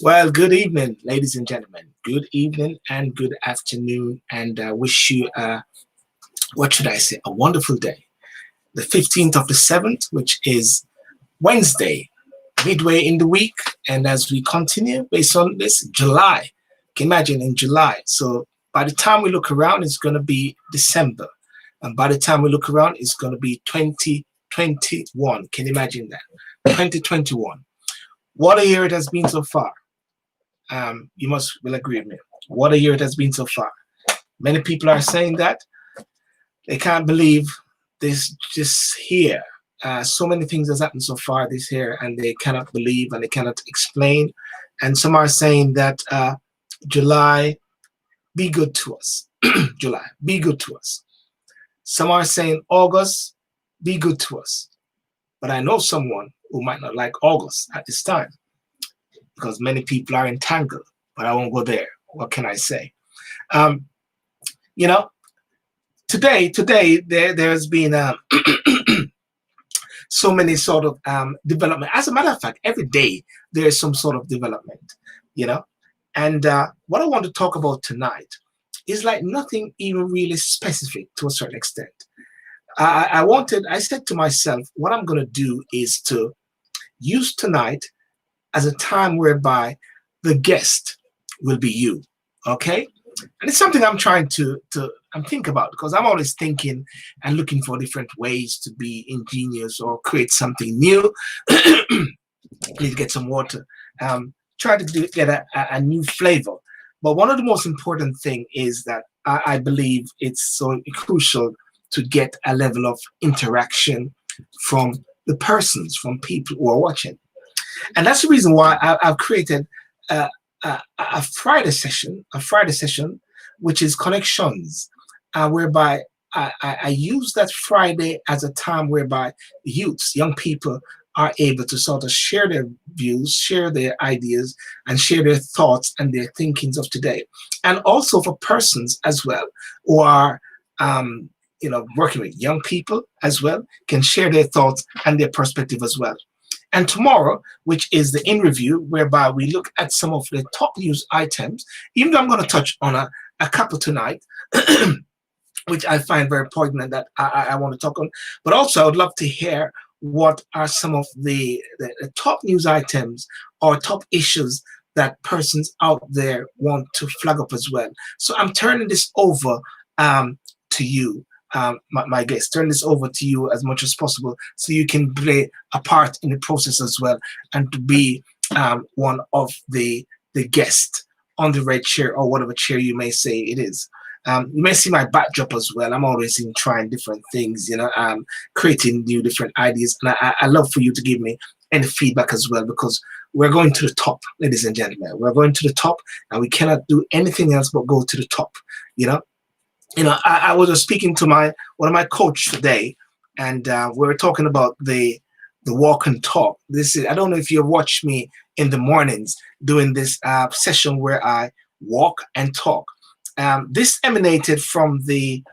Well, good evening, ladies and gentlemen. Good evening and good afternoon, and wish you, what should I say, a wonderful day. The 15th of the 7th, which is Wednesday, midway in the week. And as we continue based on this, July, can you imagine in July. So by the time we look around, it's going to be December. And by the time we look around, it's going to be 2021. Can you imagine that? 2021. What a year it has been so far. You will agree with me. What a year it has been so far. Many people are saying that they can't believe this just here. So many things has happened so far this year, and they cannot believe and they cannot explain. And some are saying that July, be good to us. July, be good to us. Some are saying August, be good to us. But I know someone who might not like August at this time, because many people are entangled, but I won't go there. What can I say? You know, today there's been so many sort of development. As a matter of fact, every day there's some sort of development, you know. And what I want to talk about tonight is like nothing even really specific to a certain extent. I said to myself, what I'm going to do is to use tonight as a time whereby the guest will be you, okay? And it's something I'm trying to think about, because I'm always thinking and looking for different ways to be ingenious or create something new. Need to get some water. Try to get a new flavor. But one of the most important thing is that I believe it's so crucial to get a level of interaction from the persons, from people who are watching. And that's the reason why I've created a Friday session, which is connections, whereby I use that Friday as a time whereby youths, young people, are able to sort of share their views, share their ideas, and share their thoughts and their thinkings of today. And also for persons as well who are working with young people as well, can share their thoughts and their perspective as well. And tomorrow, which is the in review, whereby we look at some of the top news items, even though I'm going to touch on a couple tonight, which I find very important that I want to talk on. But also, I would love to hear what are some of the top news items or top issues that persons out there want to flag up as well. So I'm turning this over to you. My guest, turn this over to you as much as possible so you can play a part in the process as well, and to be one of the guests on the red chair or whatever chair you may say it is. You may see my backdrop as well. I'm always in trying different things, creating new different ideas. And I love for you to give me any feedback as well, because we're going to the top, ladies and gentlemen. We're going to the top, and we cannot do anything else but go to the top, I was just speaking to one of my coach today, and we were talking about the walk and talk. I don't know if you've watched me in the mornings doing this session where I walk and talk. This emanated from the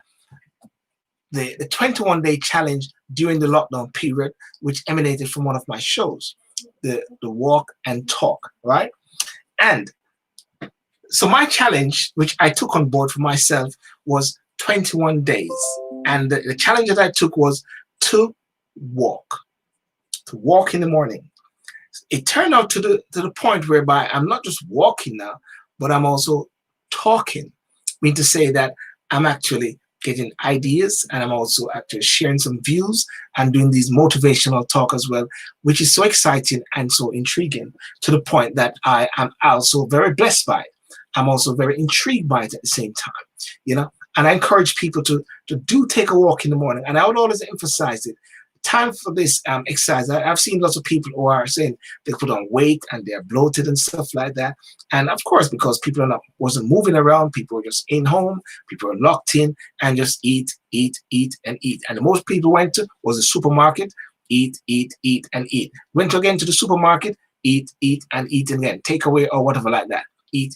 21-day challenge during the lockdown period, which emanated from one of my shows, the walk and talk, right? And so my challenge, which I took on board for myself, was 21 days. And the challenge that I took was to walk in the morning. It turned out to the point whereby I'm not just walking now, but I'm also talking. I mean to say that I'm actually getting ideas, and I'm also actually sharing some views and doing these motivational talk as well, which is so exciting and so intriguing, to the point that I am also very blessed by it. I'm also very intrigued by it at the same time, and I encourage people to do take a walk in the morning. And I would always emphasize it. Time for this exercise. I've seen lots of people who are saying they put on weight and they're bloated and stuff like that. And of course, because people wasn't moving around, people were just in home, people were locked in and just eat, and eat. And the most people went to was the supermarket, eat, and eat. Went again to the supermarket, eat, and eat again. Takeaway or whatever like that. Eat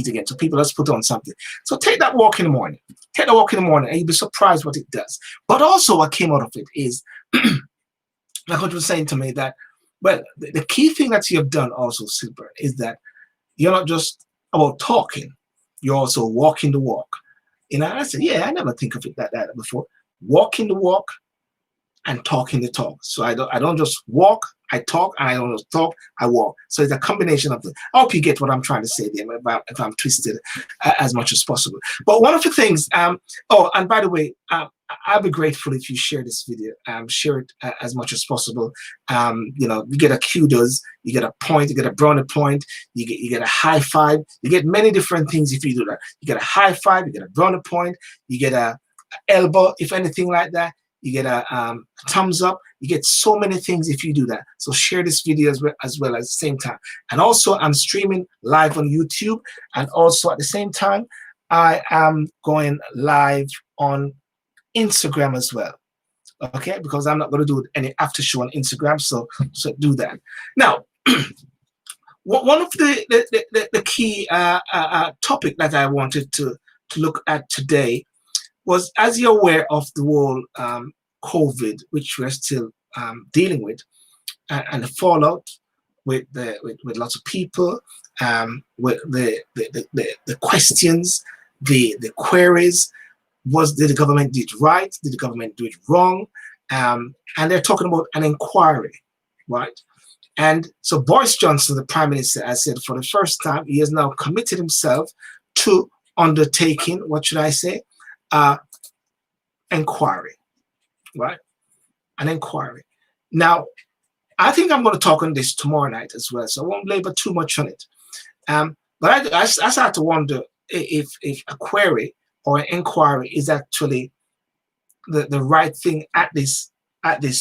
again. So people, let's put on something. So take that walk in the morning. Take the walk in the morning, and you'll be surprised what it does. But also what came out of it is, my coach was saying to me that Well, the key thing that you have done also, Sylbourne, is that you're not just about talking, you're also walking the walk. And I said, yeah, I never think of it like that before. Walking the walk and talking the talk. So I don't just walk, I talk, and I don't just talk, I walk. So it's a combination of the. I hope you get what I'm trying to say there, if I'm twisted as much as possible. But one of the things, oh, and by the way, I'll be grateful if you share this video. Share it as much as possible. You get a kudos, you get a point, you get a brownie point, you get a high five, you get many different things if you do that. You get a high five, you get a brownie point, you get a elbow, if anything like that. You get a thumbs up. You get so many things if you do that. So share this video as well at the same time. And also, I'm streaming live on YouTube. And also at the same time, I am going live on Instagram as well. Okay, because I'm not going to do any after show on Instagram. So do that. Now, one of the key topic that I wanted to look at today was, as you're aware of the whole COVID, which we're still dealing with, and the fallout with lots of people, with the questions, the queries. Did the government do it right? Did the government do it wrong? And they're talking about an inquiry, right? And so Boris Johnson, the Prime Minister, has said for the first time, he has now committed himself to undertaking, what should I say, inquiry, right? An inquiry. Now, I think I'm going to talk on this tomorrow night as well, so I won't labor too much on it. But I start to wonder if a query or an inquiry is actually the right thing at this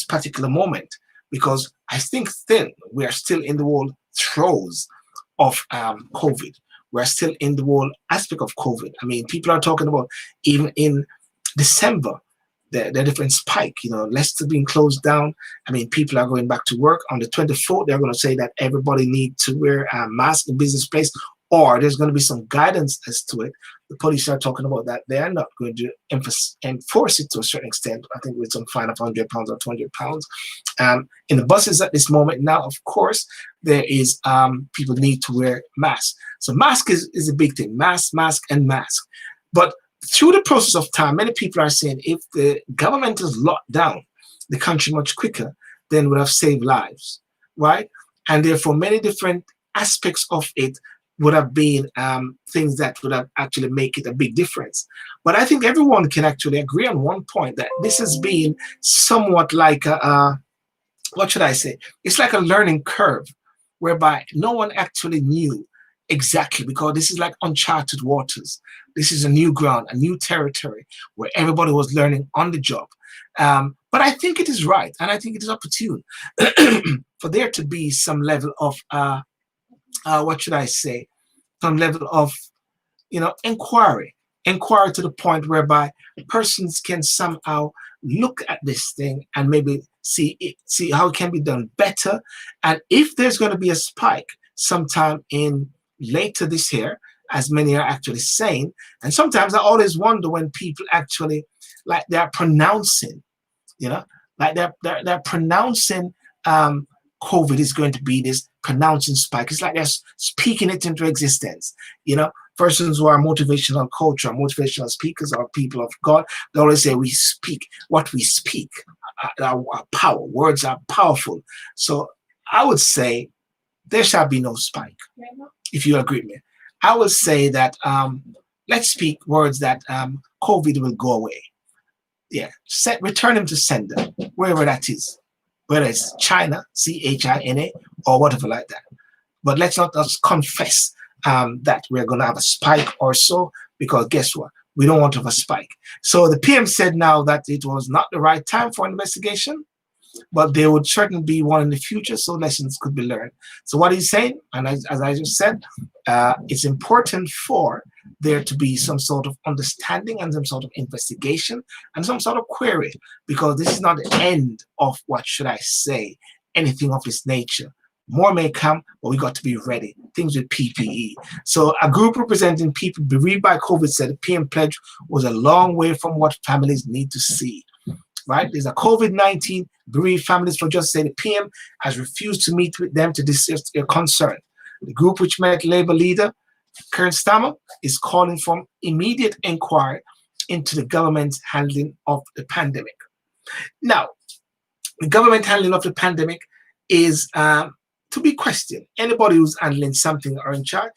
particular moment, because I think still we are still in the whole throes of COVID. We're still in the whole aspect of COVID. I mean, people are talking about even in December, the different spike, Leicester being closed down. I mean, people are going back to work. On the 24th, they're going to say that everybody needs to wear a mask in business place, or there's going to be some guidance as to it. The police are talking about that. They are not going to enforce it to a certain extent. I think with some fine of £100 or £200. In the buses at this moment now, of course, there is people need to wear masks. So mask is a big thing. Mask. But through the process of time, many people are saying if the government has locked down the country much quicker, then would have saved lives, right? And therefore, many different aspects of it would have been things that would have actually make it a big difference. But I think everyone can actually agree on one point, that this has been somewhat like what should I say? It's like a learning curve, whereby no one actually knew exactly, because this is like uncharted waters. This is a new ground, a new territory where everybody was learning on the job. But I think it is right, and I think it is opportune for there to be some level of what should I say? Some level of inquiry to the point whereby persons can somehow look at this thing and maybe see how it can be done better. And if there's going to be a spike sometime in later this year, as many are actually saying, and sometimes I always wonder when people actually, like, they're pronouncing, like they're pronouncing COVID is going to be this pronouncing spike. It's like they're speaking it into existence. Persons who are motivational coach or motivational speakers or people of God, they always say we speak what we speak. Our power, words are powerful. So I would say there shall be no spike, if you agree with me. I would say that let's speak words that COVID will go away. Yeah, return him to sender, wherever that is, whether it's China, China, or whatever like that. But let's not just confess that we're going to have a spike or so, because guess what? We don't want to have a spike. So the PM said now that it was not the right time for an investigation, but there would certainly be one in the future, so lessons could be learned. So what he's saying, and as I just said, it's important for there to be some sort of understanding and some sort of investigation and some sort of query, because this is not the end of, what should I say, anything of this nature. More may come, but we got to be ready. Things with PPE. So a group representing people bereaved by COVID said the PM pledge was a long way from what families need to see. Right? There's a COVID-19 Bereaved families for Justice say the PM has refused to meet with them to discuss their concern. The group, which met Labour leader Keir Starmer, is calling for immediate inquiry into the government's handling of the pandemic. Now, the government handling of the pandemic is to be questioned. Anybody who's handling something or in charge,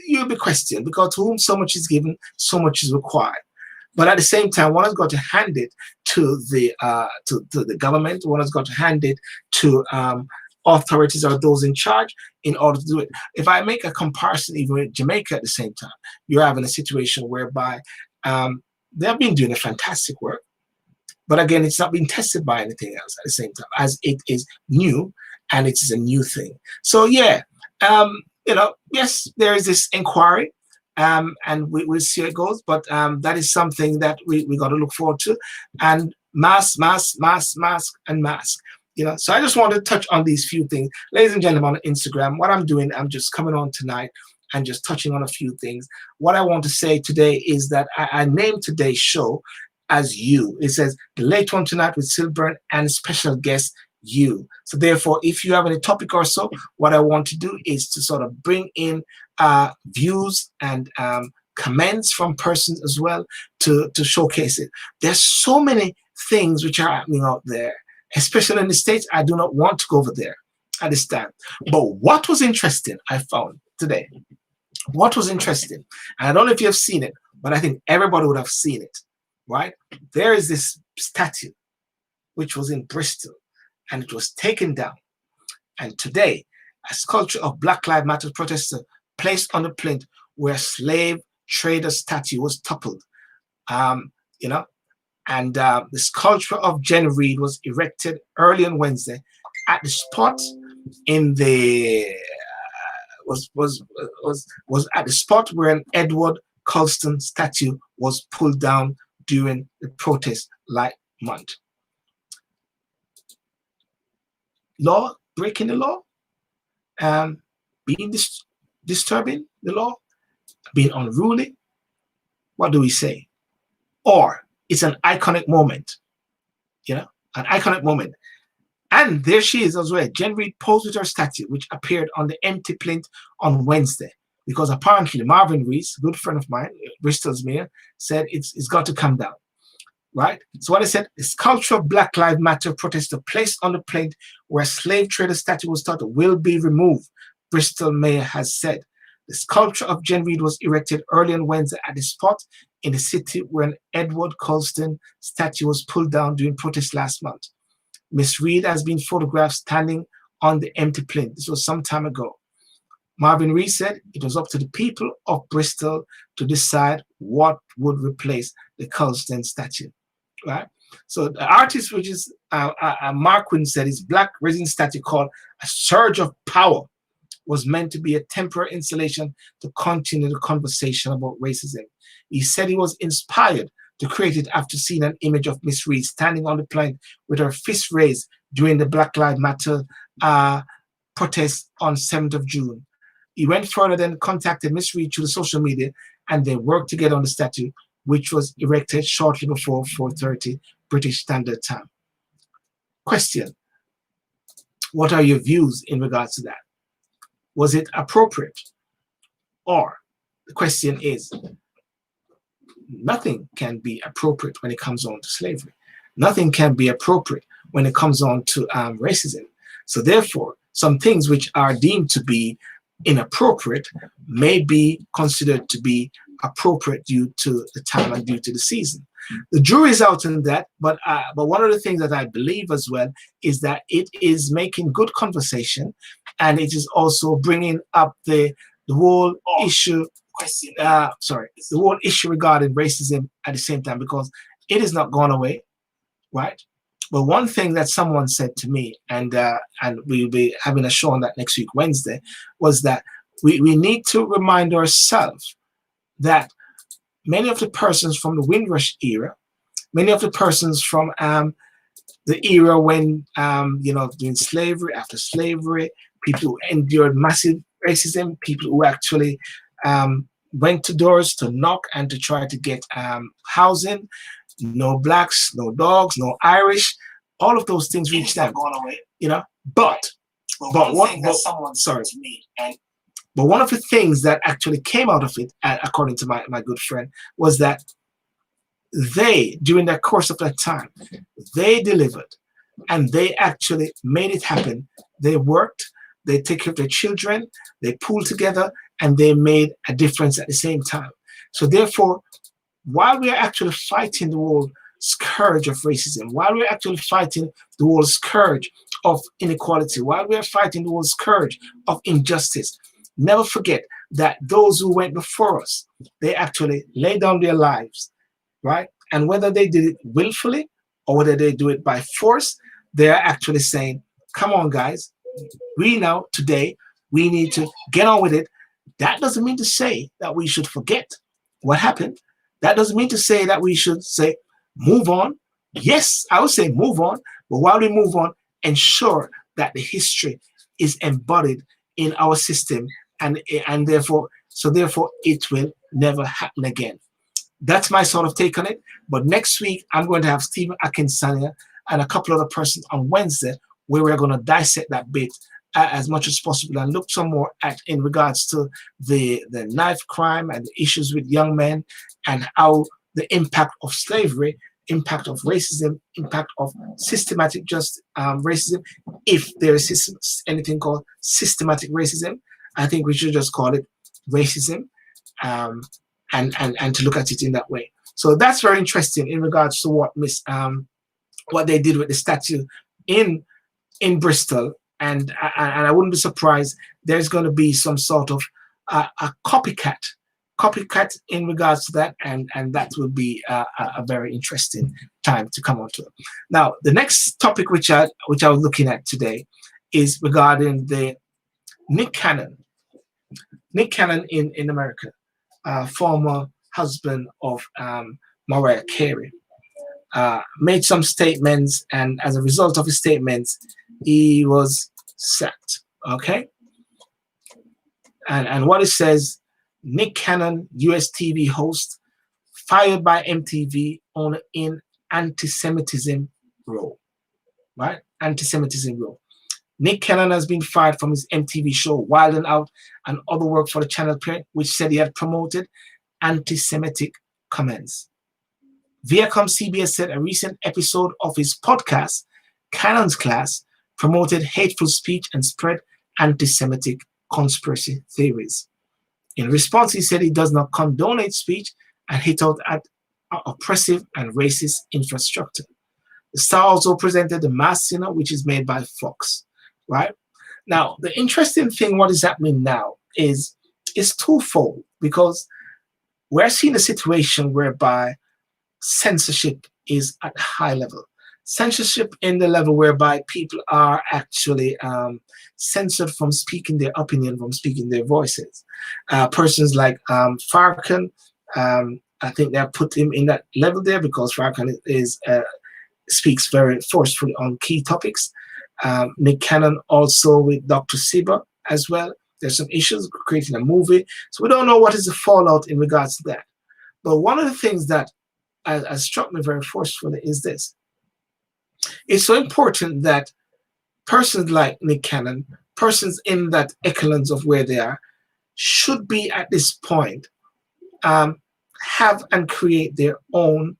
you'll be questioned, because to whom so much is given, so much is required. But at the same time, one has got to hand it to the government. One has got to hand it to authorities or those in charge in order to do it. If I make a comparison even with Jamaica at the same time, you're having a situation whereby they have been doing a fantastic work, but again, it's not being tested by anything else at the same time, as it is new and it is a new thing. So yeah, yes, there is this inquiry, and we'll see how it goes, but that is something that we got to look forward to. And mask, and mask. So I just wanted to touch on these few things. Ladies and gentlemen, on Instagram, what I'm doing, I'm just coming on tonight and just touching on a few things. What I want to say today is that I named today's show as You. It says the late one tonight with Sylbourne and special guest You. So therefore, if you have any topic or so, what I want to do is to sort of bring in views and comments from persons as well to showcase it. There's so many things which are happening out there, especially in the States. I do not want to go over there at this time. But what was interesting, I found today, what was interesting, and I don't know if you have seen it, but I think everybody would have seen it, right? There is this statue which was in Bristol, and it was taken down. And today, a sculpture of Black Lives Matter protester placed on the plinth where a slave trader statue was toppled. And the sculpture of Jen Reid was erected early on Wednesday at the spot in the was at the spot where an Edward Colston statue was pulled down during the protest last month. Law, breaking the law, being disturbing the law, being unruly. What do we say? Or it's an iconic moment, an iconic moment. And there she is as well. Jen Reid posed with her statue, which appeared on the empty plinth on Wednesday, because apparently Marvin Rees, a good friend of mine, Bristol's mayor, said it's got to come down, right? So what I said, the sculpture of Black Lives Matter protester placed on the plinth where a slave trader statue was thought will be removed, Bristol mayor has said. The sculpture of Jen Reid was erected early on Wednesday at the spot in the city where an Edward Colston statue was pulled down during protests last month. Miss Reid has been photographed standing on the empty plinth. This was some time ago. Marvin Reed said it was up to the people of Bristol to decide what would replace the Colston statue, right? So the artist, which is Mark Quinn, said his black resin statue called A Surge of Power was meant to be a temporary installation to continue the conversation about racism. He said he was inspired to create it after seeing an image of Miss Reid standing on the plinth with her fist raised during the Black Lives Matter protest on 7th of June. He went further, then contacted Miss Reid through the social media, and they worked together on the statue, which was erected shortly before 4:30 British Standard Time. Question: what are your views in regards to that? Was it appropriate? Or the question is, nothing can be appropriate when it comes on to slavery. Nothing can be appropriate when it comes on to racism. So therefore, some things which are deemed to be inappropriate may be considered to be appropriate due to the time and due to the season. The jury's out in that, but one of the things that I believe as well is that it is making good conversation, and it is also bringing up the whole issue. The whole issue regarding racism at the same time, because it is not gone away, right? But one thing that someone said to me, and we'll be having a show on that next week, Wednesday, was that we need to remind ourselves that many of the persons from the Windrush era, many of the persons from the era when, during slavery, after slavery, people who endured massive racism, people who actually went to doors to knock and to try to get housing, no blacks, no dogs, no Irish, All of those things reach them, you know. But what? Sorry. But one of the things that actually came out of it, according to my good friend, was that they, during the course of that time, they delivered and they actually made it happen. They worked, they take care of their children, they pulled together, and they made a difference at the same time. So therefore, while we are actually fighting the whole scourge of racism, while we're actually fighting the whole scourge of inequality, while we're fighting the whole scourge of injustice, never forget that those who went before us, they actually laid down their lives, right? And whether they did it willfully or whether they do it by force, they're actually saying, come on, guys, we now, today, we need to get on with it. That doesn't mean to say that we should forget what happened. That doesn't mean to say that we should say, move on. Yes, I would say move on. But while we move on, ensure that the history is embodied in our system and therefore it will never happen again. That's my sort of take on it. But next week, I'm going to have Stephen Akinsanya and a couple other persons on Wednesday where we're going to dissect that bit as much as possible and look some more at in regards to the knife crime and the issues with young men and how the impact of slavery, impact of racism, impact of systematic racism, if there is anything called systematic racism. I think we should just call it racism, and to look at it in that way. So that's very interesting in regards to what they did with the statue in Bristol, and I wouldn't be surprised there's going to be some sort of a copycat in regards to that, and that will be a very interesting time to come on to. Now, the next topic which I was looking at today is regarding the Nick Cannon in America, former husband of Mariah Carey, made some statements, and as a result of his statements, he was sacked. Okay, and what it says: Nick Cannon, U.S. TV host, fired by MTV on in anti-Semitism role. Right, anti-Semitism role. Nick Cannon has been fired from his MTV show Wild 'N Out and other work for the channel parent, which said he had promoted anti-Semitic comments. Viacom CBS said a recent episode of his podcast, Cannon's Class, promoted hateful speech and spread anti-Semitic conspiracy theories. In response, he said he does not condone hate speech and hit out at oppressive and racist infrastructure. The star also presented The Masked Singer, which is made by Fox. Right now, the interesting thing, what is happening now, is twofold, because we're seeing a situation whereby censorship is at high level. Censorship in the level whereby people are actually censored from speaking their opinion, from speaking their voices. Persons like Farrakhan, I think they have put him in that level there because Farrakhan speaks very forcefully on key topics. Nick Cannon also with Dr. Siba as well. There's some issues creating a movie. So we don't know what is the fallout in regards to that. But one of the things that has struck me very forcefully is this. It's so important that persons like Nick Cannon, persons in that echelons of where they are, should be at this point have and create their own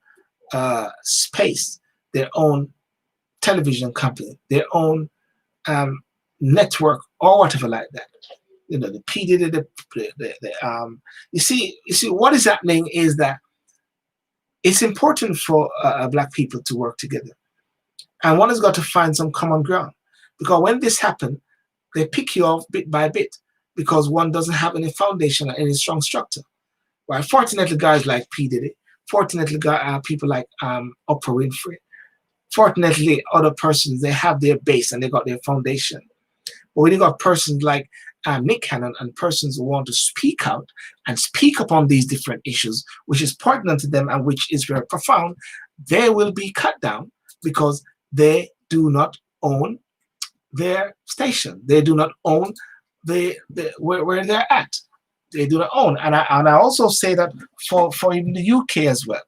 space, their own television company, their own network or whatever like that. You know, the P Diddy, you see what is happening is that it's important for black people to work together, and one has got to find some common ground, because when this happens, they pick you off bit by bit because one doesn't have any foundation or any strong structure. Right? Fortunately, guys like P Diddy, fortunately, people like Oprah Winfrey, fortunately, other persons, they have their base and they got their foundation. But when you got persons like Nick Cannon and persons who want to speak out and speak upon these different issues, which is pertinent to them and which is very profound, they will be cut down because they do not own their station. They do not own where they're at. They do not own. And I also say that for even the UK as well.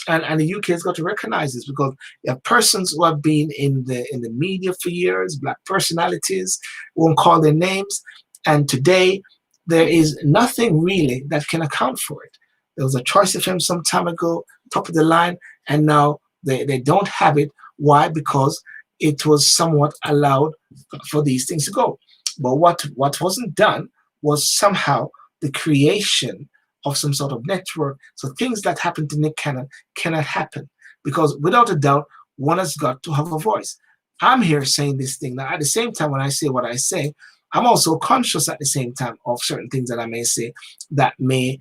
and the UK has got to recognize this, because you have persons who have been in the media for years, black personalities, won't call their names, and today there is nothing really that can account for it. There was a choice of him some time ago, top of the line, and now they don't have it. Why? Because it was somewhat allowed for these things to go. But what wasn't done was somehow the creation of some sort of network. So things that happened to Nick Cannon cannot happen, because without a doubt, one has got to have a voice. I'm here saying this thing. Now, at the same time, when I say what I say, I'm also conscious at the same time of certain things that I may say that may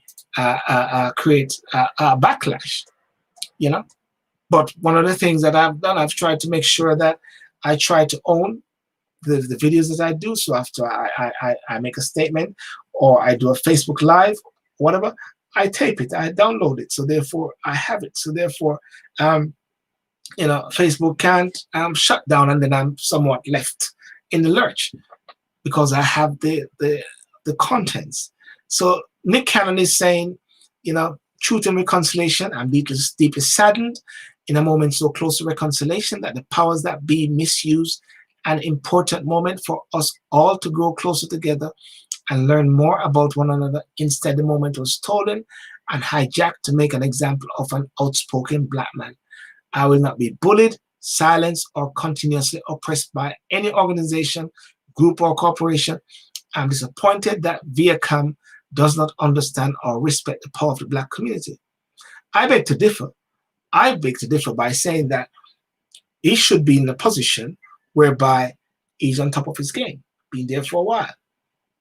create a backlash, you know. But one of the things that I've done, I've tried to make sure that I try to own the videos that I do. So after I make a statement, or I do a Facebook Live, whatever, I tape it, I download it. So therefore, I have it. So therefore, Facebook can't shut down, and then I'm somewhat left in the lurch because I have the contents. So Nick Cannon is saying, truth and reconciliation. I'm deeply saddened in a moment so close to reconciliation that the powers that be misuse an important moment for us all to grow closer together and learn more about one another. Instead, the moment was stolen and hijacked to make an example of an outspoken black man. I will not be bullied, silenced, or continuously oppressed by any organization, group, or corporation. I'm disappointed that Viacom does not understand or respect the power of the black community. I beg to differ. I beg to differ by saying that he should be in a position whereby he's on top of his game, been there for a while.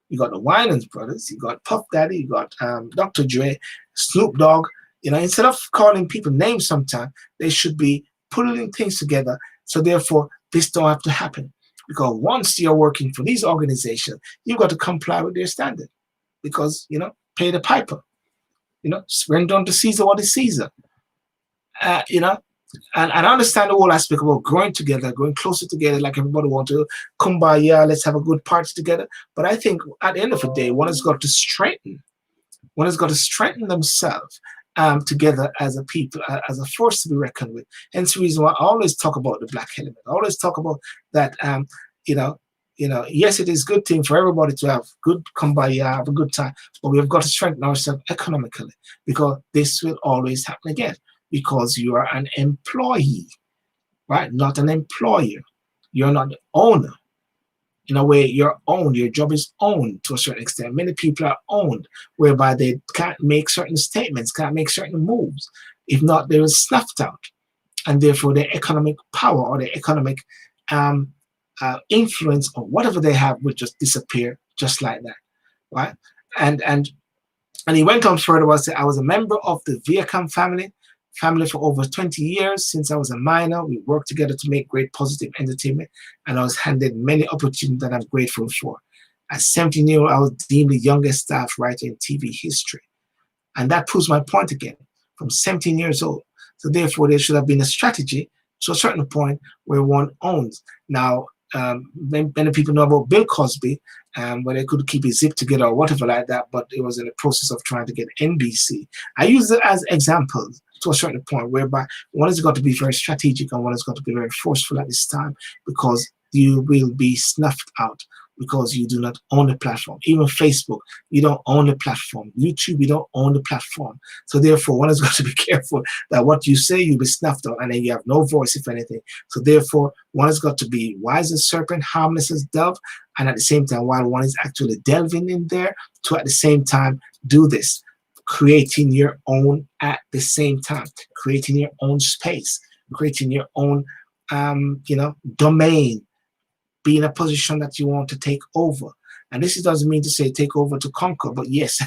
You got the Winans brothers, you got Puff Daddy, you got Dr. Dre, Snoop Dogg. Instead of calling people names sometimes, they should be putting things together. So therefore, this don't have to happen. Because once you're working for these organizations, you've got to comply with their standard. Because, pay the piper. Render unto Caesar what is Caesar. And I understand the whole aspect about growing together, going closer together, like everybody want to kumbaya, let's have a good party together. But I think at the end of the day, one has got to strengthen. One has got to strengthen themselves together as a people, as a force to be reckoned with. Hence the reason why I always talk about the black element. I always talk about that, yes, it is a good thing for everybody to have good kumbaya, have a good time, but we've got to strengthen ourselves economically, because this will always happen again. Because you are an employee, right? Not an employer. You're not the owner. In a way, you're owned. Your job is owned to a certain extent. Many people are owned, whereby they can't make certain statements, can't make certain moves. If not, they will snuffed out. And therefore, their economic power or their economic influence or whatever they have would just disappear just like that, right? And he went on further to say, I was a member of the Viacom family for over 20 years. Since I was a minor, we worked together to make great positive entertainment, and I was handed many opportunities that I'm grateful for. At 17 years old, I was deemed the youngest staff writer in TV history. And that proves my point again, from 17 years old. So therefore, there should have been a strategy to a certain point where one owns. Now, many people know about Bill Cosby, where they could keep his zip together or whatever like that, but it was in the process of trying to get NBC. I use it as examples to a certain point, whereby one has got to be very strategic and one has got to be very forceful at this time, because you will be snuffed out because you do not own the platform. Even Facebook, you don't own the platform. YouTube, you don't own the platform. So therefore, one has got to be careful that what you say, you'll be snuffed out, and then you have no voice, if anything. So therefore, one has got to be wise as serpent, harmless as dove, and at the same time, while one is actually delving in there, to at the same time do this, creating your own at the same time, creating your own space, creating your own, domain, be in a position that you want to take over. And this doesn't mean to say take over to conquer, but yes,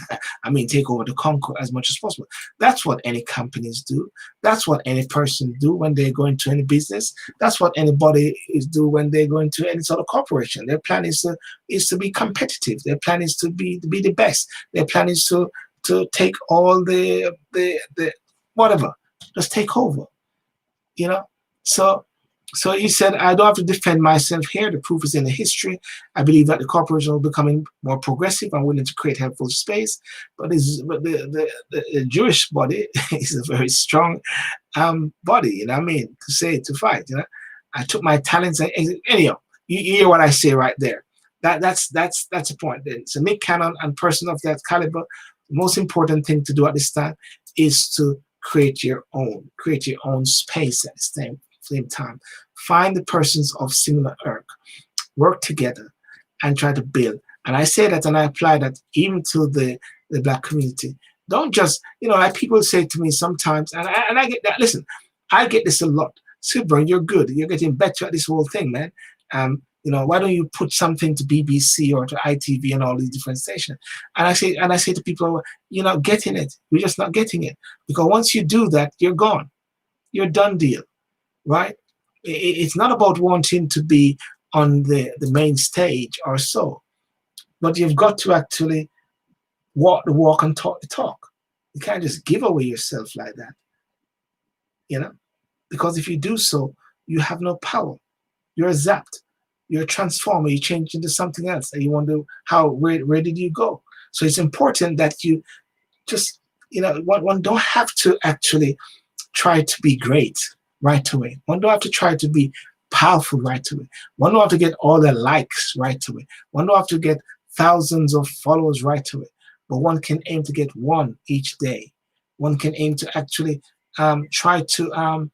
I mean take over to conquer as much as possible. That's what any companies do. That's what any person do when they go into any business. That's what anybody is do when they go into any sort of corporation. Their plan is to be competitive. Their plan is to be the best. Their plan is to take all the whatever, just take over. So So he said, I don't have to defend myself here. The proof is in the history. I believe that the corporations are becoming more progressive and willing to create helpful space. But the Jewish body is a very strong body, you know what I mean, to say, to fight, you know. I took my talents, anyhow, you hear what I say right there. That's a point. So Nick Cannon and person of that caliber, the most important thing to do at this time is to create your own space at the same time. Find the persons of similar irk, work together, and try to build. And I say that and I apply that even to the black community. Don't just, like people say to me sometimes, and I get that. Listen, I get this a lot. Sylbourne, you're good. You're getting better at this whole thing, man. Why don't you put something to BBC or to ITV and all these different stations? And I say to people, you're not getting it. You're just not getting it. Because once you do that, you're gone. You're done deal, right? It's not about wanting to be on the main stage or so, but you've got to actually walk the walk and talk the talk. You can't just give away yourself like that, because if you do so, you have no power. You're zapped. You're a transformer. You change into something else, and you wonder where did you go? So it's important that you just, one don't have to actually try to be great right away. One don't have to try to be powerful right away. One don't have to get all the likes right away. One don't have to get thousands of followers right away. But one can aim to get one each day. One can aim to actually try to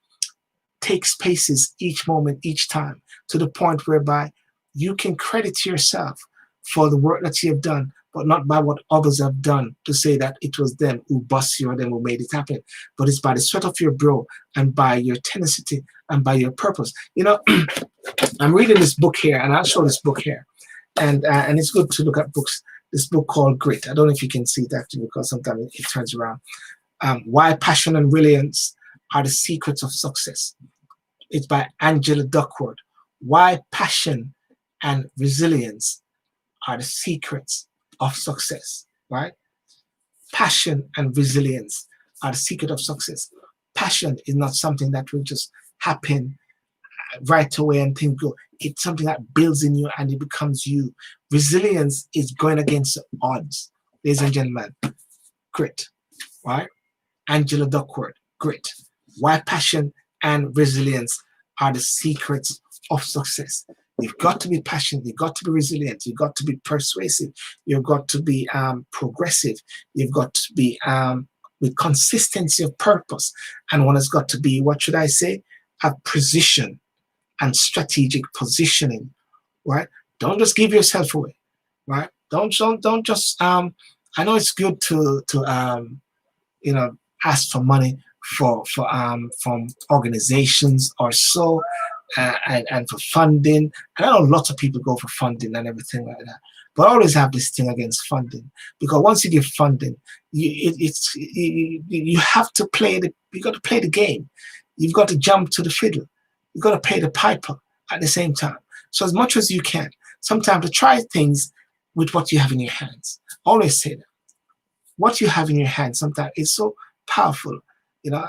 take spaces each moment, each time, to the point whereby you can credit yourself for the work that you have done, but not by what others have done to say that it was them who bust you or them who made it happen. But it's by the sweat of your brow and by your tenacity and by your purpose. I'm reading this book here, and I'll show this book here. And it's good to look at books. This book called Grit. I don't know if you can see it actually, because sometimes it turns around. Why Passion and Resilience Are the Secrets of Success. It's by Angela Duckworth. Why Passion and Resilience Are the Secrets of Success, right? Passion and resilience are the secret of success. Passion is not something that will just happen right away and things go. It's something that builds in you and it becomes you. Resilience is going against the odds, ladies and gentlemen. Grit, right? Angela Duckworth, Grit. Why Passion and Resilience Are the Secrets of Success. You've got to be passionate. You've got to be resilient. You've got to be persuasive. You've got to be progressive. You've got to be with consistency of purpose. And one has got to be, what should I say, a precision and strategic positioning, right? Don't just give yourself away, right? Don't just. I know it's good to ask for money from organizations or so. And for funding, and I know lots of people go for funding and everything like that. But I always have this thing against funding, because once you give funding, you have to play you got to play the game. You've got to jump to the fiddle. You've got to pay the piper at the same time. So as much as you can, sometimes to try things with what you have in your hands. Always say that. What you have in your hands sometimes is so powerful.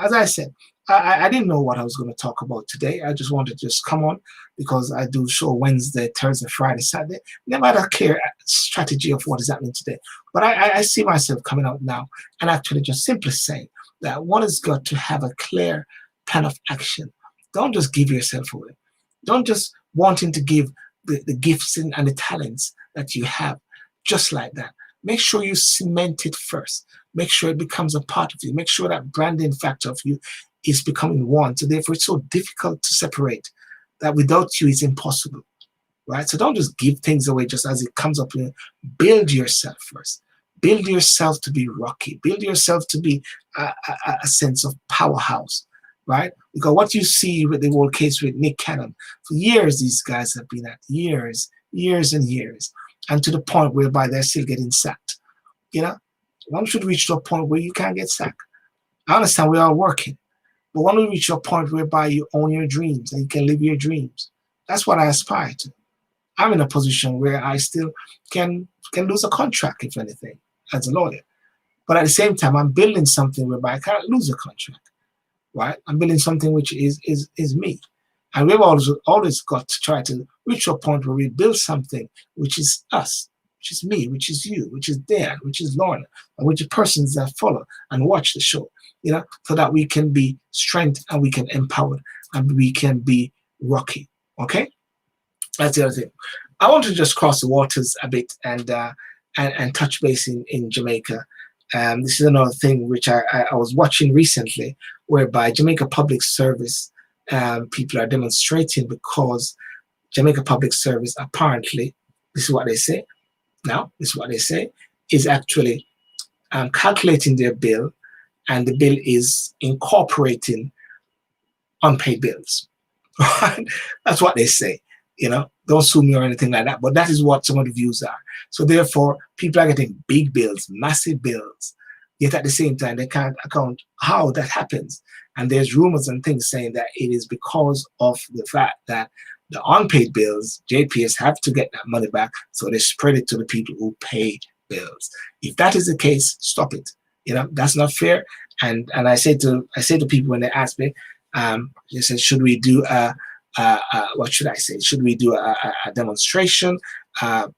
As I said, I didn't know what I was going to talk about today. I just wanted to just come on because I do show Wednesday, Thursday, Friday, Saturday. Never had a clear strategy of what is happening today. But I see myself coming out now and actually just simply saying that one has got to have a clear plan of action. Don't just give yourself away. Don't just wanting to give the gifts and the talents that you have just like that. Make sure you cement it first. Make sure it becomes a part of you. Make sure that branding factor of you is becoming one. So therefore, it's so difficult to separate that without you, it's impossible, right? So don't just give things away just as it comes up. Build yourself first. Build yourself to be rocky. Build yourself to be a sense of powerhouse, right? Because what you see with the whole case with Nick Cannon, for years, these guys have been at years and years, and to the point whereby they're still getting sacked. One should reach to a point where you can't get sacked. I understand we are working, but when we reach a point whereby you own your dreams and you can live your dreams, that's what I aspire to. I'm in a position where I still can lose a contract, if anything, as a lawyer. But at the same time, I'm building something whereby I can't lose a contract, right? I'm building something which is me. And we've always got to try to reach a point where we build something which is us, which is me, which is you, which is Dan, which is Lorna, and which are persons that follow and watch the show, so that we can be strength and we can empower and we can be rocky. Okay? That's the other thing. I want to just cross the waters a bit and touch base in Jamaica. This is another thing which I was watching recently, whereby Jamaica Public Service people are demonstrating because Jamaica Public Service apparently, this is what they say. Now, this is what they say is actually calculating their bill, and the bill is incorporating unpaid bills. That's what they say. Don't sue me or anything like that, but that is what some of the views are. So therefore, people are getting big bills, massive bills, yet at the same time, they can't account how that happens. And there's rumors and things saying that it is because of the fact that the unpaid bills, JPS have to get that money back, so they spread it to the people who pay bills. If that is the case, stop it. That's not fair. And I say to people when they ask me, they said, should we do what should I say? Should we do a demonstration,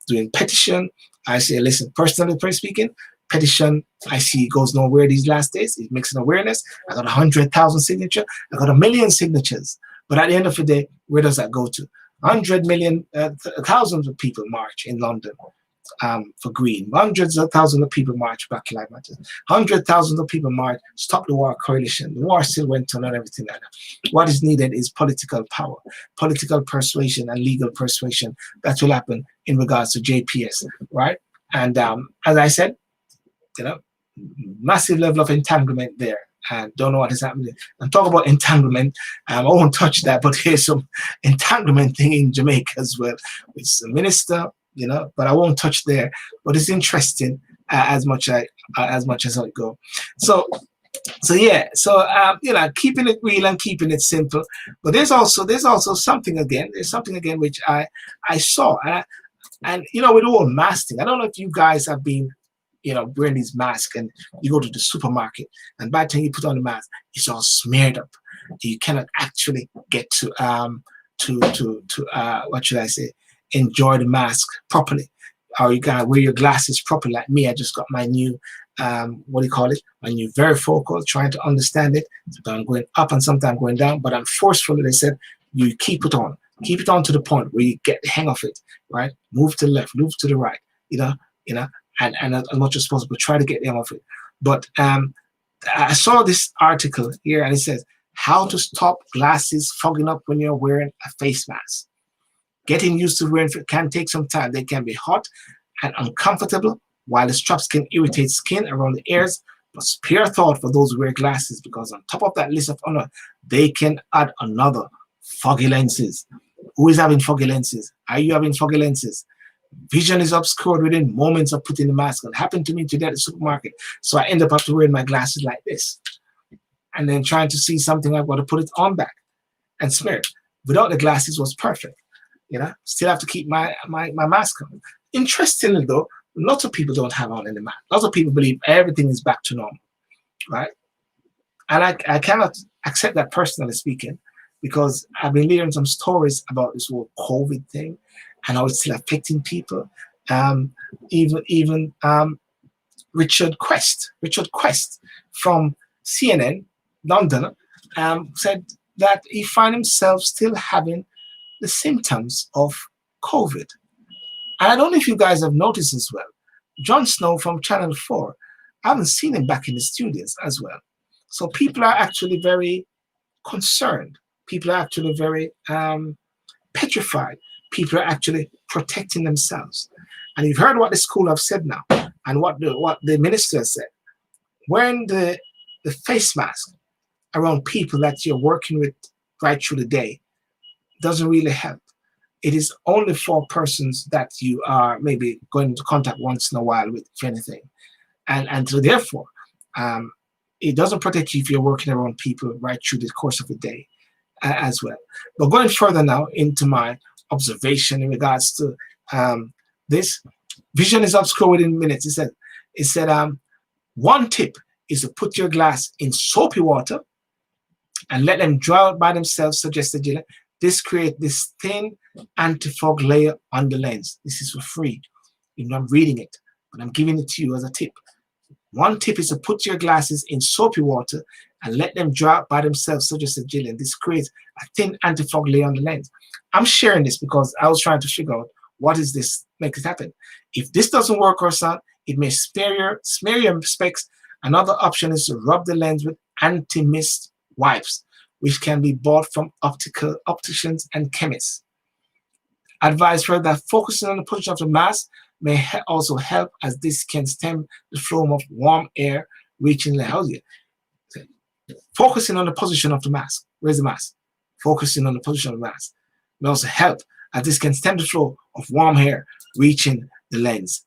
doing petition? I say, listen, personally speaking, petition I see goes nowhere these last days. It makes an awareness. I got 100,000 signatures. I got 1 million signatures. But at the end of the day, where does that go to? 100 million, thousands of people march in London for green. Hundreds of thousands of people march Black Lives Matter. 100,000 of people march Stop the War Coalition. The war still went on and everything like that. What is needed is political power, political persuasion and legal persuasion. That will happen in regards to JPS, right? And as I said, massive level of entanglement there. And don't know what is happening. And talk about entanglement. I won't touch that, but here's some entanglement thing in Jamaica as well. It's a minister, but I won't touch there. But it's interesting as much as I go. So yeah. So keeping it real and keeping it simple. But there's also something again. There's something again which I saw, and with the whole mask thing. I don't know if you guys have been wearing these masks, and you go to the supermarket, and by the time you put on the mask, it's all smeared up. You cannot actually get to what should I say, enjoy the mask properly, or you gotta wear your glasses properly. Like me, I just got my new what do you call it? My new varifocal, trying to understand it. So I'm going up and sometimes going down, but I'm forcefully. They said you keep it on to the point where you get the hang of it, right? Move to the left, move to the right, and as much as possible, try to get them off it. But I saw this article here, and it says, how to stop glasses fogging up when you're wearing a face mask. Getting used to wearing it can take some time. They can be hot and uncomfortable, while the straps can irritate skin around the ears. But spare thought for those who wear glasses, because on top of that list of honor, they can add another: foggy lenses. Who is having foggy lenses? Are you having foggy lenses? Vision is obscured within moments of putting the mask on. It happened to me today at the supermarket. So I end up having to wear my glasses like this. And then trying to see something, I've got to put it on back and smear it. Without the glasses was perfect. Still have to keep my mask on. Interestingly though, lots of people don't have on any mask. Lots of people believe everything is back to normal, right? And I cannot accept that, personally speaking, because I've been hearing some stories about this whole COVID thing and how it's still affecting people. Even Richard Quest from CNN, London, said that he found himself still having the symptoms of COVID. And I don't know if you guys have noticed as well, Jon Snow from Channel 4, I haven't seen him back in the studios as well. So people are actually very concerned. People are actually very petrified. People are actually protecting themselves. And you've heard what the school have said now, and what the minister said. Wearing the face mask around people that you're working with right through the day doesn't really help. It is only for persons that you are maybe going into contact once in a while with, if anything. And so therefore, it doesn't protect you if you're working around people right through the course of the day as well. But going further now into my observation in regards to this, vision is obscured within minutes. It said one tip is to put your glass in soapy water and let them dry out by themselves, suggested Gillette. This creates this thin anti-fog layer on the lens. This is for free. Even though I'm reading it, but I'm giving it to you as a tip. One tip is to put your glasses in soapy water and let them dry out by themselves, such as the Jillian. This creates a thin anti-fog layer on the lens. I'm sharing this because I was trying to figure out what is this make it happen. If this doesn't work or son, it may smear your specs. Another option is to rub the lens with anti-mist wipes, which can be bought from opticians and chemists. Advise further that focusing on the position of the mask may also help, as this can stem the flow of warm air reaching the house. Focusing on the position of the mask. Where's the mask? Focusing on the position of the mask may also help, as this can stem the flow of warm air reaching the lens.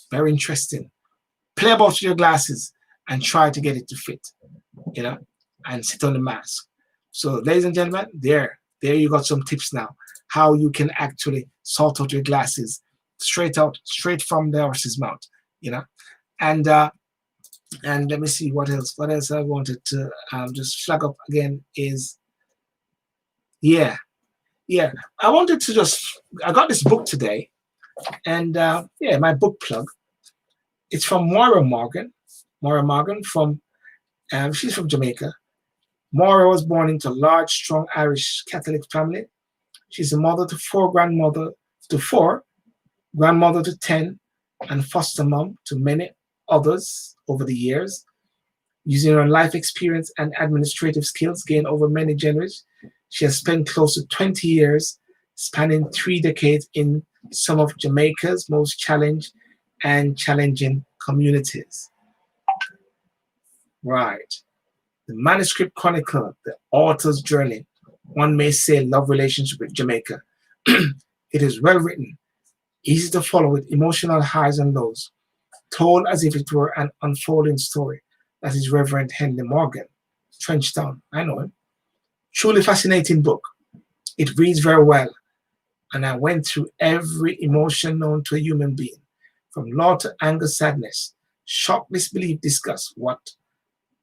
Very interesting. Play about with your glasses and try to get it to fit, and sit on the mask. So, ladies and gentlemen, there you got some tips now, how you can actually sort out your glasses straight from the horse's mouth, and let me see what else I wanted to just flag up again is, I wanted to I got this book today, and my book plug. It's from Moira Morgan from she's from Jamaica. Moira was born into a large, strong Irish Catholic family. She's a mother to four, grandmother to 10, and foster mom to many others over the years. Using her life experience and administrative skills gained over many generations, she has spent close to 20 years, spanning 3 decades, in some of Jamaica's most challenging communities. Right. The manuscript chronicle, the author's journey, one may say love relationship with Jamaica. It is well written, easy to follow with emotional highs and lows, told as if it were an unfolding story. That is Reverend Henry Morgan, Trenchtown. I know him. Truly fascinating book. It reads very well, and I went through every emotion known to a human being, from love to anger, sadness, shock, disbelief, disgust, what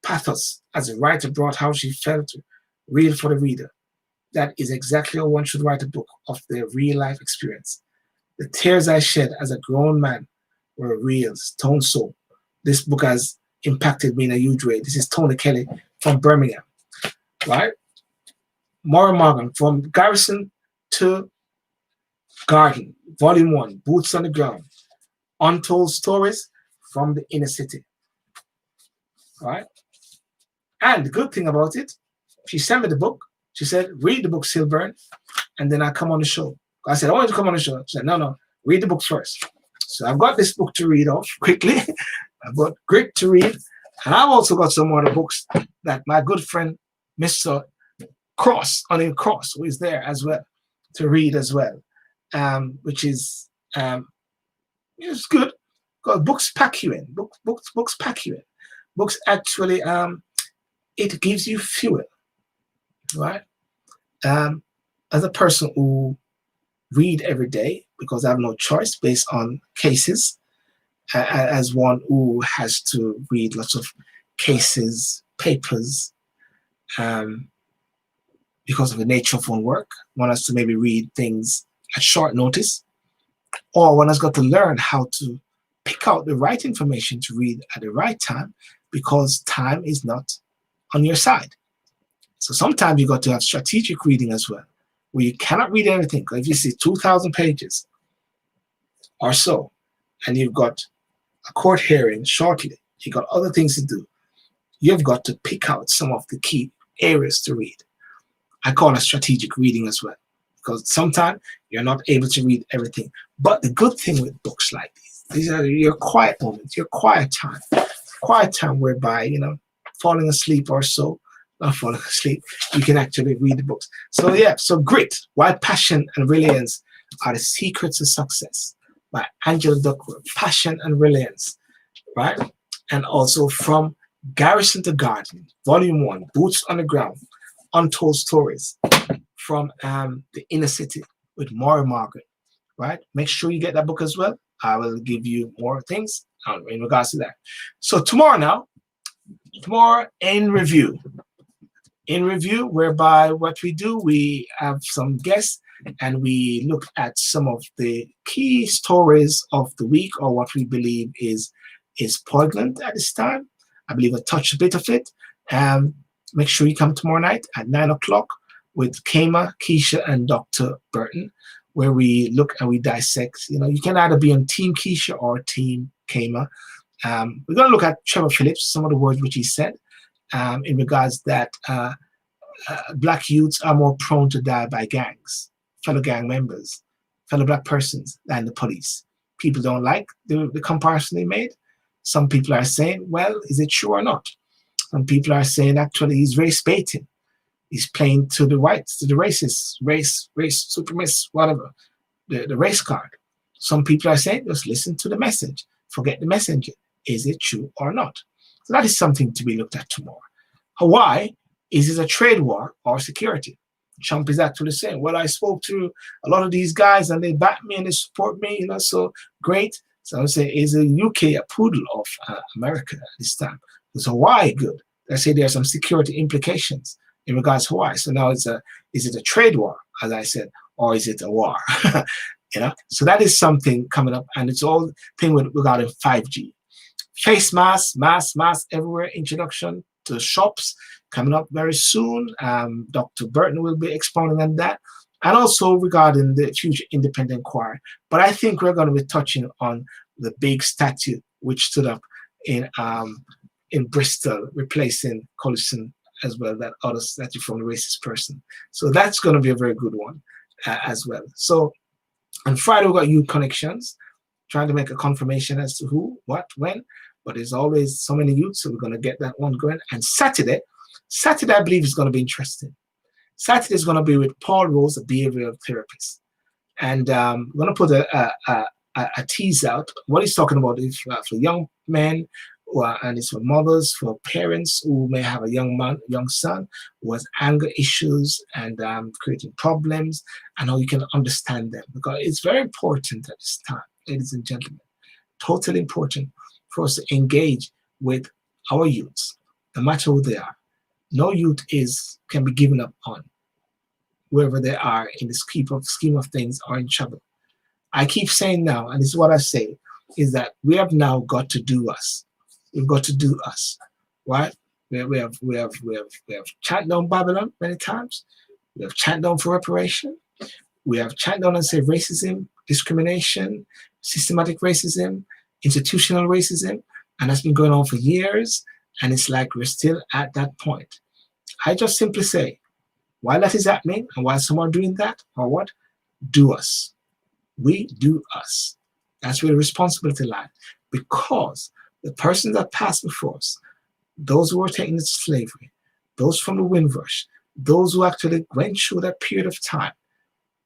pathos, as the writer brought how she felt real for the reader. That is exactly how one should write a book of their real life experience. The tears I shed as a grown man were real, stone soul. This book has impacted me in a huge way. This is Tony Kelly from Birmingham, right? Moira Morgan, From Garrison to Garden, Volume 1, Boots on the Ground, Untold Stories from the Inner City, right? And the good thing about it, she sent me the book. She said, read the book, Sylbourne, and then I come on the show. I said, I want you to come on the show. She said, no, read the book first. So I've got this book to read off quickly. I've got Grit to read. And I've also got some other books that my good friend, Mr. Cross, who is there as well, to read as well, which is it's good. Got books pack you in. Books pack you in. Books actually, it gives you fuel, right? As a person who read every day because I have no choice based on cases, as one who has to read lots of cases, papers, because of the nature of one work. One has to maybe read things at short notice, or one has got to learn how to pick out the right information to read at the right time, because time is not on your side. So sometimes you got to have strategic reading as well, where you cannot read everything. Because if you see 2,000 pages or so, and you've got a court hearing shortly, you've got other things to do, you've got to pick out some of the key areas to read. I call it strategic reading as well, because sometimes you're not able to read everything. But the good thing with books like these are your quiet moments, your quiet time whereby, falling asleep or so, not falling asleep, you can actually read the books. So Grit, Why Passion and Resilience Are the Secrets of Success by Angela Duckworth. Passion and Resilience, right? And also From Garrison to Garden, Volume 1, Boots on the Ground, Untold Stories from the Inner City with Moira Morgan, right? Make sure you get that book as well. I will give you more things in regards to that. So tomorrow in review, in review, whereby what we do, we have some guests and we look at some of the key stories of the week, or what we believe is poignant at this time. I believe I touched a bit of it. Um, Make sure you come tomorrow night at 9 o'clock with Kama, Keisha, and Dr. Burton, where we look and we dissect. You know, you can either be on Team Keisha or Team Kama. We're going to look at Trevor Phillips, some of the words which he said, in regards that black youths are more prone to die by gangs, fellow gang members, fellow black persons than the police. People don't like the comparison they made. Some people are saying, well, is it true or not? Some people are saying actually he's race baiting. He's playing to the whites, to the racists, race, supremacists, whatever, the race card. Some people are saying, just listen to the message. Forget the messenger. Is it true or not? So that is something to be looked at tomorrow. Hawaii, is it a trade war or security? Trump is actually saying, well, I spoke to a lot of these guys and they back me and they support me, you know, so great. So I would say, is the UK a poodle of America at this time? Is Hawaii good? I say there are some security implications in regards to Hawaii. So now is it a trade war, as I said, or is it a war? You know, so that is something coming up, and it's all thing with regarding 5G. Face masks everywhere. Introduction to shops coming up very soon. Dr. Burton will be expounding on that, and also regarding the future independent choir. But I think we're going to be touching on the big statue which stood up in Bristol, replacing Collison as well, that other statue from the racist person. So that's going to be a very good one as well. So on Friday, we got Youth Connections, trying to make a confirmation as to who, what, when, but there's always so many youths, so we're going to get that one going. And Saturday, I believe is going to be interesting. Saturday is going to be with Paul Rose, a behavioral therapist. And I'm going to put a tease out. What he's talking about is for young men, and it's for mothers, for parents who may have a young son who has anger issues and creating problems, and how you can understand them. Because it's very important at this time, ladies and gentlemen, totally important for us to engage with our youths, no matter who they are. No youth can be given up on, wherever they are in the scheme of things, are in trouble. I keep saying now, and this is what I say, is that we have now got to do us. We've got to do us, right? We have chant down Babylon many times. We have chant down for reparation. We have chant down and say racism, discrimination, systematic racism, institutional racism, and that's been going on for years. And it's like we're still at that point. I just simply say, while that is happening, and while some are doing that, or what, do us. We do us. That's where the responsibility lies, because the persons that passed before us, those who were taken into slavery, those from the Windrush, those who actually went through that period of time,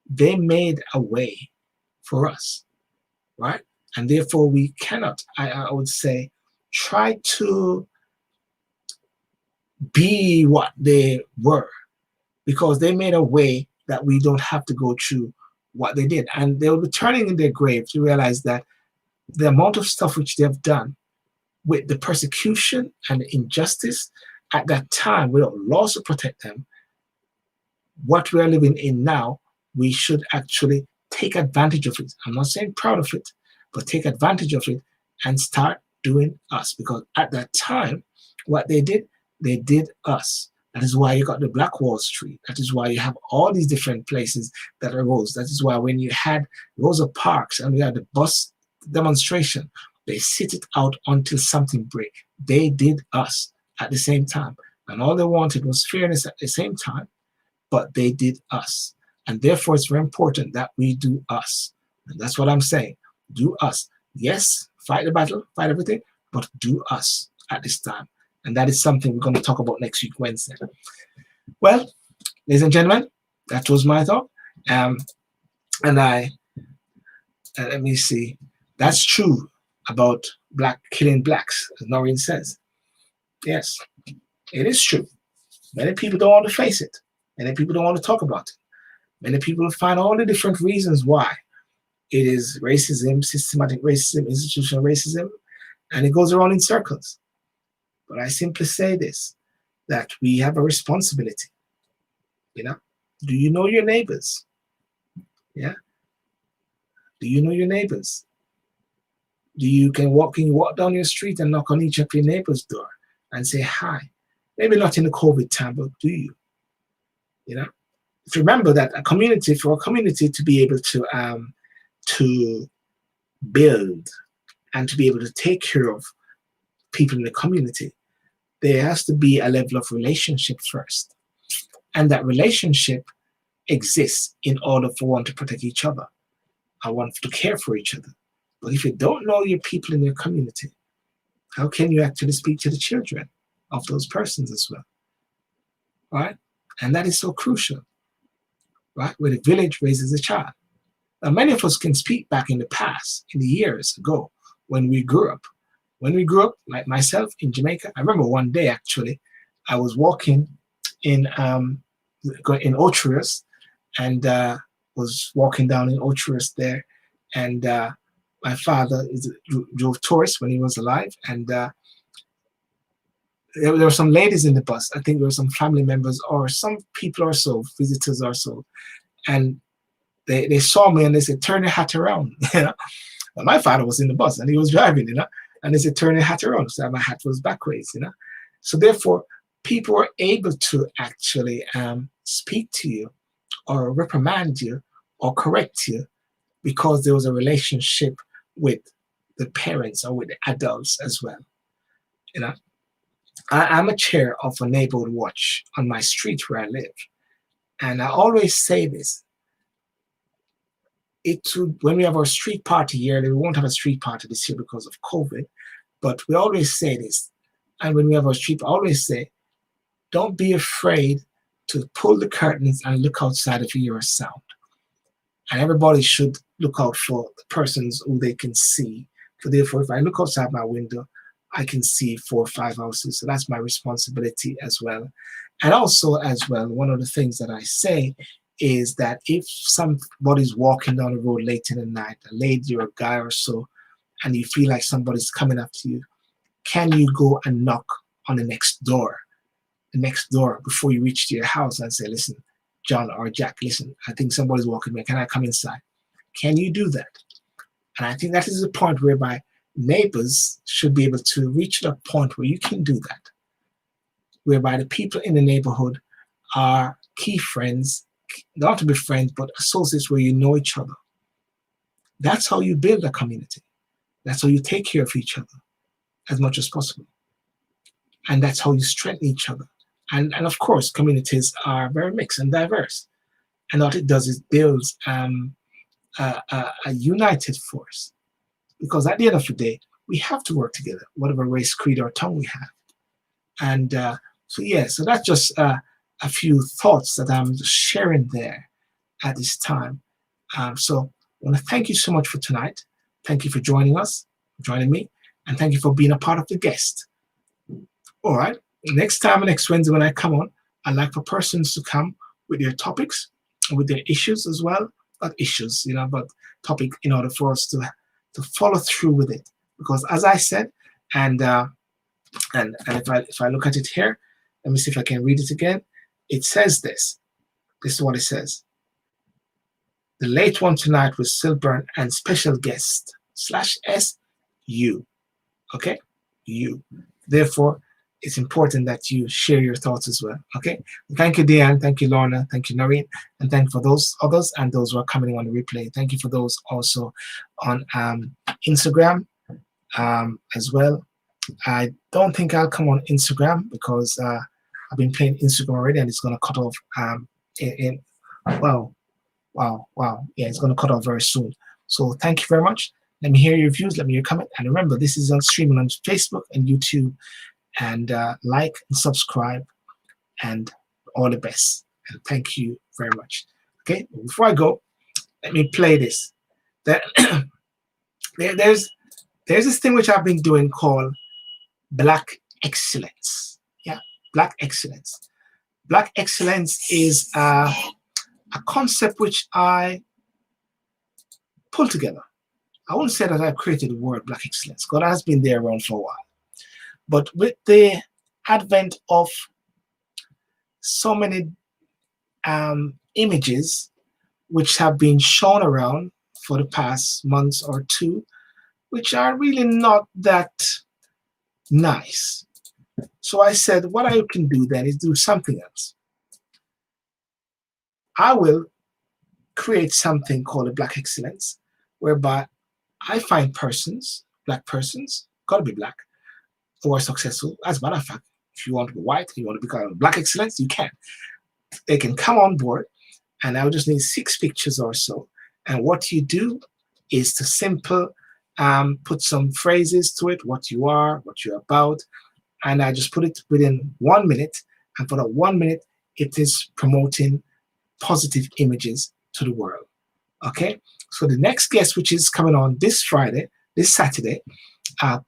they made a way for us, right? And therefore we cannot, I would say, try to be what they were, because they made a way that we don't have to go through what they did. And they will be turning in their grave to realize that the amount of stuff which they have done, with the persecution and the injustice at that time, without laws to protect them, what we are living in now, we should actually take advantage of it. I'm not saying proud of it, but take advantage of it and start doing us. Because at that time, what they did us. That is why you got the Black Wall Street. That is why you have all these different places that arose. That is why when you had Rosa Parks and we had the bus demonstration, they sit it out until something break. They did us at the same time. And all they wanted was fairness at the same time, but they did us. And therefore, it's very important that we do us. And that's what I'm saying. Do us. Yes, fight the battle, fight everything, but do us at this time. And that is something we're going to talk about next week, Wednesday. Well, ladies and gentlemen, that was my thought. And let me see. That's true about black killing blacks, as Noreen says. Yes, it is true. Many people don't want to face it. Many people don't want to talk about it. Many people find all the different reasons why it is racism, systematic racism, institutional racism, and it goes around in circles. But I simply say this, that we have a responsibility. You know, do you know your neighbors? Yeah, do you know your neighbors? Can you walk down your street and knock on each of your neighbor's door and say hi? Maybe not in the COVID time, but do you? You know, if you remember that for a community to be able to build and to be able to take care of people in the community, there has to be a level of relationship first, and that relationship exists in order for one to protect each other and one to care for each other. But if you don't know your people in your community, how can you actually speak to the children of those persons as well? Right? And that is so crucial, right? Where the village raises a child. Now, many of us can speak back in the past, in the years ago, when we grew up. When we grew up, like myself in Jamaica, I remember one day actually, I was walking in Ocherus, and was walking down in Ocherus there, and my father drove tourists when he was alive, and there were some ladies in the bus. I think there were some family members or some people or so, visitors or so, and they saw me and they said, "Turn your hat around." You know, and my father was in the bus and he was driving, you know, and they said, "Turn your hat around." So my hat was backwards, you know. So therefore, people were able to actually speak to you or reprimand you or correct you because there was a relationship with the parents or with the adults as well. You know, I'm a chair of a neighborhood watch on my street where I live, and I always say this: when we have our street party yearly, we won't have a street party this year because of COVID, but we always say this, and when we have our street, I always say, don't be afraid to pull the curtains and look outside if you hear a sound. And everybody should look out for the persons who they can see. So therefore, if I look outside my window, I can see 4 or 5 houses. So that's my responsibility as well. And also as well, one of the things that I say is that if somebody's walking down the road late in the night, a lady or a guy or so, and you feel like somebody's coming up to you, can you go and knock on the next door before you reach to your house and say, "Listen, John or Jack, listen, I think somebody's walking me. Can I come inside?" Can you do that? And I think that is the point whereby neighbors should be able to reach that point where you can do that, whereby the people in the neighborhood are key friends, not to be friends, but associates where you know each other. That's how you build a community. That's how you take care of each other as much as possible. And that's how you strengthen each other. And of course, communities are very mixed and diverse. And what it does is builds a united force. Because at the end of the day, we have to work together, whatever race, creed, or tongue we have. And so that's just a few thoughts that I'm just sharing there at this time. So I want to thank you so much for tonight. Thank you for joining me, and thank you for being a part of the guest. All right. Next time, next Wednesday when I come on, I'd like for persons to come with their topics, with their issues as well. Not issues, but topic in order for us to follow through with it. Because as I said, and if I look at it here, let me see if I can read it again. It says this. This is what it says. The late one tonight was Sylbourne and special guest /S you. Okay? You. Therefore, it's important that you share your thoughts as well. Okay? Thank you, Deanne. Thank you, Lorna. Thank you, Noreen. And thank you for those others and those who are coming on the replay. Thank you for those also on Instagram as well. I don't think I'll come on Instagram because I've been playing Instagram already and it's going to cut off wow. Yeah, it's going to cut off very soon. So thank you very much. Let me hear your views. Let me hear your comment. And remember, this is on streaming on Facebook and YouTube. And like and subscribe and all the best. And thank you very much. Okay, before I go, let me play this. There's this thing which I've been doing called Black Excellence. Yeah, Black Excellence. Black Excellence is a concept which I pulled together. I wouldn't say that I created the word Black Excellence, because it has been there around for a while. But with the advent of so many images which have been shown around for the past months or two, which are really not that nice. So I said, what I can do then is do something else. I will create something called a Black Excellence, whereby I find persons, Black persons, gotta be Black, who are successful. As a matter of fact, if you want to be white, you want to become Black Excellence, you can. They can come on board, and I'll just need 6 pictures or so. And what you do is to simple put some phrases to it, what you are, what you're about, and I just put it within 1 minute. And for that 1 minute, it is promoting positive images to the world. Okay, so the next guest, which is coming on this Friday, this Saturday,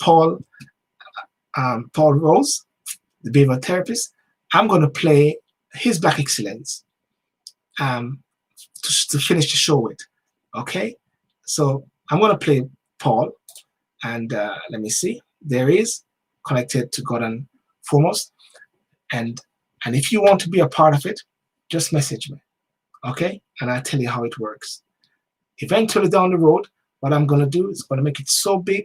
Paul Rose, the behavioral therapist, I'm going to play his Black Excellence to finish the show with. Okay, so I'm going to play Paul, and let me see. There he is, connected to God and foremost. And if you want to be a part of it, just message me. Okay, and I'll tell you how it works. Eventually down the road, what I'm going to do is going to make it so big,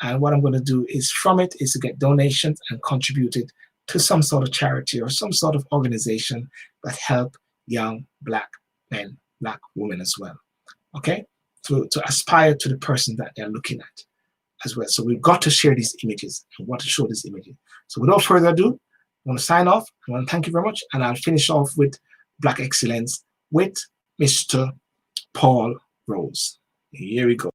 and what I'm going to do is from it is to get donations and contribute it to some sort of charity or some sort of organization that help young Black men, Black women as well. Okay, to aspire to the person that they're looking at as well. So we've got to share these images and want to show these images. So without further ado, I want to sign off. I want to thank you very much, and I'll finish off with Black Excellence with Mr. Paul Rose. Here we go.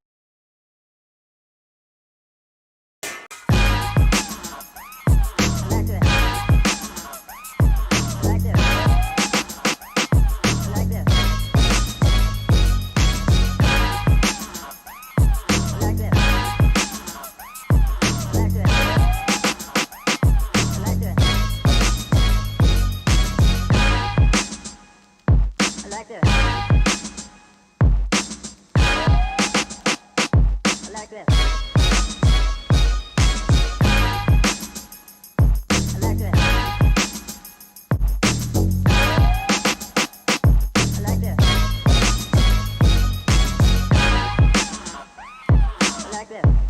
Like this.